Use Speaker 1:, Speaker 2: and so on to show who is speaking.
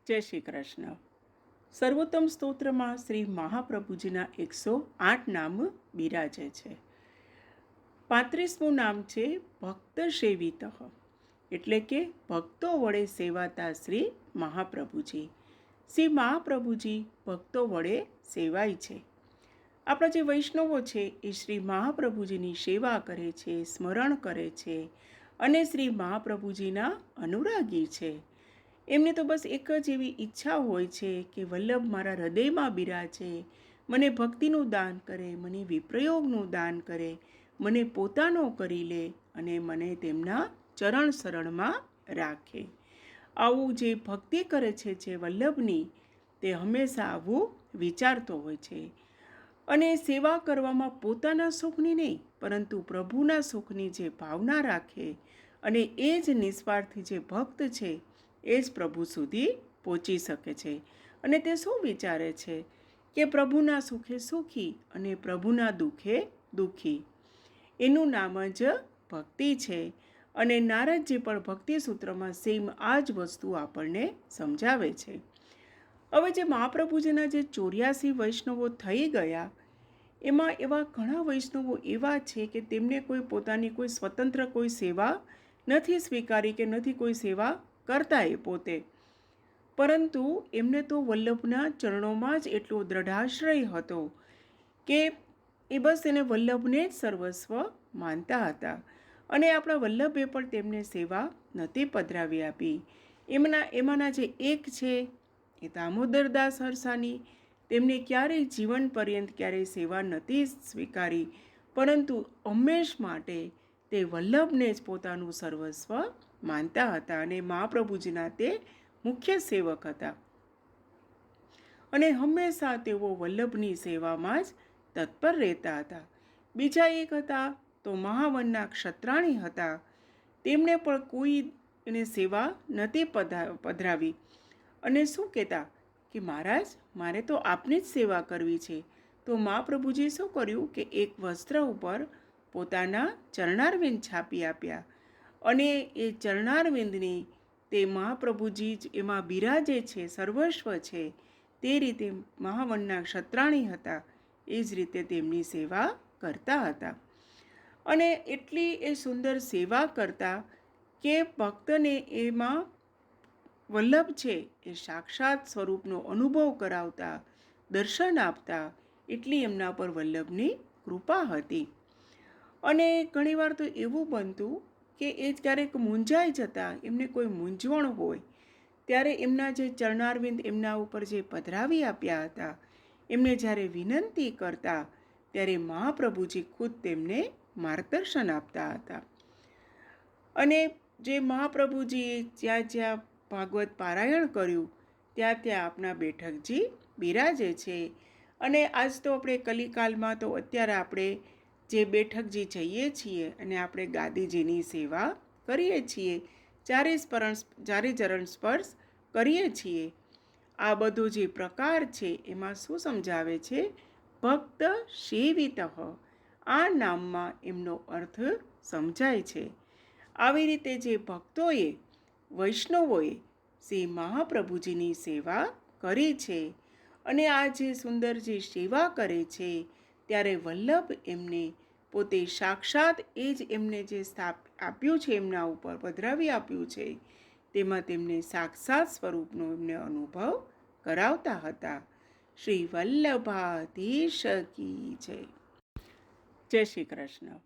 Speaker 1: જય શ્રી કૃષ્ણ. સર્વોત્તમ સ્તોત્રમાં શ્રી મહાપ્રભુજીના 108 નામ બિરાજે છે. 35મું નામ છે ભક્ત સેવિતઃ, એટલે કે ભક્તો વડે સેવાતા શ્રી મહાપ્રભુજી. શ્રી મહાપ્રભુજી ભક્તો વડે સેવાય છે. આપણા જે વૈષ્ણવો છે એ શ્રી મહાપ્રભુજીની સેવા કરે છે, સ્મરણ કરે છે અને શ્રી મહાપ્રભુજીના અનુરાગી છે. એમને તો બસ એક જ એવી ઈચ્છા હોય છે કે વલ્લભ મારા હૃદયમાં બિરાજે, મને ભક્તિનું દાન કરે, મને વિપ્રયોગનું દાન કરે, મને પોતાનો કરી લે અને મને તેમના ચરણ શરણમાં રાખે. આવું જે ભક્તિ કરે છે જે વલ્લભની, તે હંમેશા આવું વિચારતો હોય છે અને સેવા કરવામાં પોતાના સુખની નહીં પરંતુ પ્રભુના સુખની જે ભાવના રાખે અને એ જ નિસ્વાર્થી જે ભક્ત છે એ જ પ્રભુ સુધી પહોંચી શકે છે. અને તે શું વિચારે છે કે પ્રભુના સુખે સુખી અને પ્રભુના દુઃખે દુઃખી. એનું નામ જ ભક્તિ છે. અને નારદજી પણ ભક્તિ સૂત્રમાં સેમ આ જ વસ્તુ આપણને સમજાવે છે. હવે જે મહાપ્રભુજીના જે 84 વૈષ્ણવો થઈ ગયા, એમાં એવા ઘણા વૈષ્ણવો એવા છે કે તેમને કોઈ પોતાની કોઈ સ્વતંત્ર કોઈ સેવા નથી સ્વીકારી કે નથી કોઈ સેવા કરતા એ પોતે, પરંતુ એમને તો વલ્લભના ચરણોમાં જ એટલો દ્રઢાશ્રય હતો કે એ બસ એને વલ્લભને જ સર્વસ્વ માનતા હતા. અને આપણા વલ્લભે પણ તેમને સેવા નહોતી પધરાવી આપી. એમાંના જે એક છે એ દામોદરદાસ હરસાની, તેમને ક્યારેય જીવન પર્યંત ક્યારેય સેવા નહોતી સ્વીકારી, પરંતુ હંમેશ માટે તે વલ્લભને જ પોતાનું સર્વસ્વ માનતા હતા અને મહાપ્રભુજીના તે મુખ્ય સેવક હતા. અને હંમેશા તેઓ વલ્લભની સેવામાં જ તત્પર રહેતા હતા. બીજા એક હતા તો મહાવનના ક્ષત્રાણી હતા. તેમણે પણ કોઈ એને સેવા નહોતી પધરાવી અને શું કહેતા કે મહારાજ, મારે તો આપની જ સેવા કરવી છે. તો મહાપ્રભુજીએ શું કર્યું કે એક વસ્ત્ર ઉપર પોતાના ચરણારવિંદ છાપી આપ્યા અને એ ચરણારવિંદની તે મહાપ્રભુજી જ એમાં બિરાજે છે, સર્વસ્વ છે. તે રીતે મહાવનના ક્ષત્રાણી હતા, એ જ રીતે તેમની સેવા કરતા હતા. અને એટલી એ સુંદર સેવા કરતા કે ભક્તને એમાં વલ્લભ છે એ સાક્ષાત સ્વરૂપનો અનુભવ કરાવતા, દર્શન આપતા, એટલી એમના પર વલ્લભની કૃપા હતી. અને ઘણીવાર તો એવું બનતું કે એ ક્યારેક મૂંઝાઈ જતા, એમને કોઈ મૂંઝવણ હોય ત્યારે એમના જે ચરણારવિંદ એમના ઉપર જે પધરાવી આપ્યા હતા, એમને જ્યારે વિનંતી કરતા ત્યારે મહાપ્રભુજી ખુદ તેમને માર્ગદર્શન આપતા હતા. અને જે મહાપ્રભુજીએ જ્યાં જ્યાં ભાગવત પારાયણ કર્યું ત્યાં ત્યાં આપણા બેઠકજી બિરાજે છે. અને આજ તો આપણે કલિકાલમાં તો અત્યારે આપણે જે બેઠકજી જઈએ છીએ અને આપણે ગાદીજીની સેવા કરીએ છીએ, ચારે ચરણ સ્પર્શ કરીએ છીએ. આ બધો જે પ્રકાર છે એમાં શું સમજાવે છે? ભક્ત સેવિતઃ, આ નામમાં એમનો અર્થ સમજાય છે. આવી રીતે જે ભક્તોએ, વૈષ્ણવોએ શ્રી મહાપ્રભુજીની સેવા કરી છે અને આ જે સુંદર જે સેવા કરે છે ત્યારે વલ્લભ એમને પોતે સાક્ષાત એ જ એમને જે આપ્યું છે, એમના ઉપર પધરાવી આપ્યું છે, તેમાં તેમને સાક્ષાત સ્વરૂપનો એમને અનુભવ કરાવતા હતા. શ્રી વલ્લભાધીશ કી જય. જય શ્રી કૃષ્ણ.